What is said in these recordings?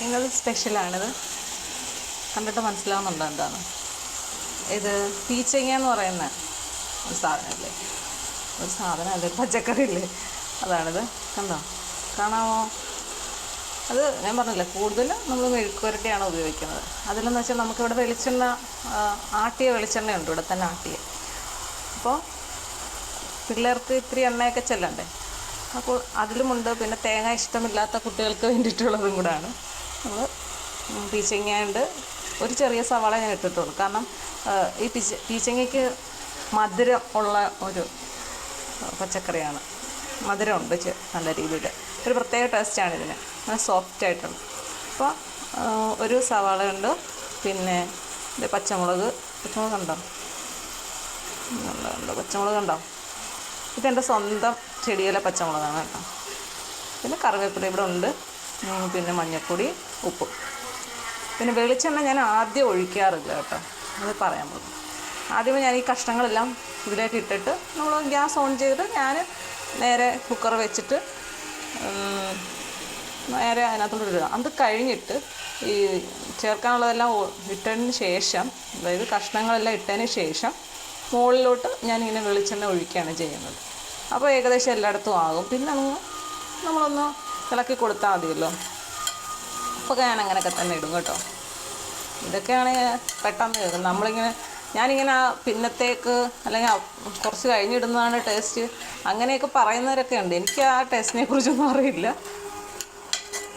ഇന്നത് സ്പെഷ്യലാണിത്. കണ്ടിട്ട് മനസ്സിലാവുന്നുണ്ടോ എന്താണ് ഇത്? പീച്ചങ്ങ എന്ന് പറയുന്ന ഒരു സാധനമല്ലേ, ഒരു സാധനമല്ലേ, പച്ചക്കറി ഇല്ലേ, അതാണിത്. കണ്ടോ, കാണാമോ? അത് ഞാൻ പറഞ്ഞില്ലേ, കൂടുതലും നമ്മൾ മെഴുക്കുവരട്ടിയാണ് ഉപയോഗിക്കുന്നത്. അതിലെന്ന് വെച്ചാൽ നമുക്കിവിടെ വെളിച്ചെണ്ണ, ആട്ടിയ വെളിച്ചെണ്ണയുണ്ട്, ഇവിടെ തന്നെ ആട്ടിയ. അപ്പോൾ പിള്ളേർക്ക് ഇത്തിരി എണ്ണയൊക്കെ ചെല്ലണ്ടേ, അപ്പോൾ അതിലുമുണ്ട്. പിന്നെ തേങ്ങ ഇഷ്ടമില്ലാത്ത കുട്ടികൾക്ക് വേണ്ടിയിട്ടുള്ളതും കൂടാണ്. നമ്മൾ പീച്ചങ്ങയുണ്ട്, ഒരു ചെറിയ സവാള ഞാൻ ഇട്ടിട്ടുള്ളൂ. കാരണം ഈ പീച്ചങ്ങയ്ക്ക് മധുരം ഉള്ള ഒരു പച്ചക്കറിയാണ്. മധുരമുണ്ട് നല്ല രീതിയിൽ, ഒരു പ്രത്യേക ടേസ്റ്റാണ് ഇതിന്, നല്ല സോഫ്റ്റായിട്ടുണ്ട്. അപ്പോൾ ഒരു സവാള ഉണ്ട്, പിന്നെ പച്ചമുളക് കണ്ടോ, പച്ചമുളക് കണ്ടോ, ഇതെൻ്റെ സ്വന്തം ചെടിയിലെ പച്ചമുളകാണ് കേട്ടോ. പിന്നെ കറിവേപ്പില ഇവിടെ ഉണ്ട്, പിന്നെ മഞ്ഞൾപ്പൊടി, ഉപ്പ്. പിന്നെ വെളിച്ചെണ്ണ ഞാൻ ആദ്യം ഒഴിക്കാറില്ല കേട്ടോ, അത് പറയാൻ പോകും. ആദ്യമേ ഞാൻ ഈ കഷ്ണങ്ങളെല്ലാം ഇതിലേക്ക് ഇട്ടിട്ട് നമ്മൾ ഗ്യാസ് ഓൺ ചെയ്തിട്ട് ഞാൻ നേരെ കുക്കർ വെച്ചിട്ട് നേരെ അതിനകത്തോട്ട് ഇടുക. അത് കഴിഞ്ഞിട്ട് ഈ ചേർക്കാനുള്ളതെല്ലാം ഇട്ടതിന് ശേഷം, അതായത് കഷ്ണങ്ങളെല്ലാം ഇട്ടതിന് ശേഷം മുകളിലോട്ട് ഞാനിങ്ങനെ വെളിച്ചെണ്ണ ഒഴിക്കുകയാണ് ചെയ്യുന്നത്. അപ്പോൾ ഏകദേശം എല്ലായിടത്തും ആകും. പിന്നെ നമ്മളൊന്ന് ഇളക്കി കൊടുത്താൽ മതിയല്ലോ. അപ്പോൾ ഞാൻ അങ്ങനെയൊക്കെ തന്നെ ഇടും കേട്ടോ. ഇതൊക്കെയാണ് പെട്ടെന്ന് നമ്മളിങ്ങനെ, ഞാനിങ്ങനെ പിന്നത്തേക്ക് അല്ലെങ്കിൽ കുറച്ച് കഴിഞ്ഞിടുന്നതാണ് ടേസ്റ്റ്, അങ്ങനെയൊക്കെ പറയുന്നവരൊക്കെ ഉണ്ട്. എനിക്ക് ആ ടേസ്റ്റിനെ കുറിച്ചൊന്നും അറിയില്ല,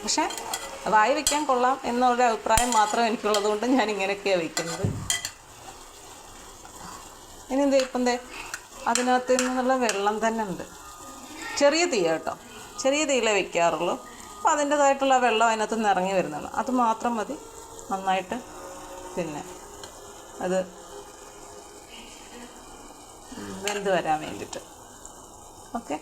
പക്ഷേ വായി വയ്ക്കാൻ കൊള്ളാം എന്നൊരു അഭിപ്രായം മാത്രം എനിക്കുള്ളത് കൊണ്ട് ഞാൻ ഇങ്ങനെയൊക്കെയാണ് വയ്ക്കുന്നത്. ഇനി എന്തേ ഇപ്പം അതിനകത്ത് നിന്നുള്ള വെള്ളം തന്നെ ഉണ്ട്. ചെറിയ തീ കേട്ടോ, ചെറിയ തീയിലേ വയ്ക്കാറുള്ളൂ. അപ്പോൾ അതിൻ്റേതായിട്ടുള്ള വെള്ളം അതിനകത്ത് നിന്ന് ഇറങ്ങി വരുന്നുള്ളൂ. അത് മാത്രം മതി നന്നായിട്ട് പിന്നെ അത് വെന്ത് വരാൻ വേണ്ടിയിട്ട്. ഓക്കെ.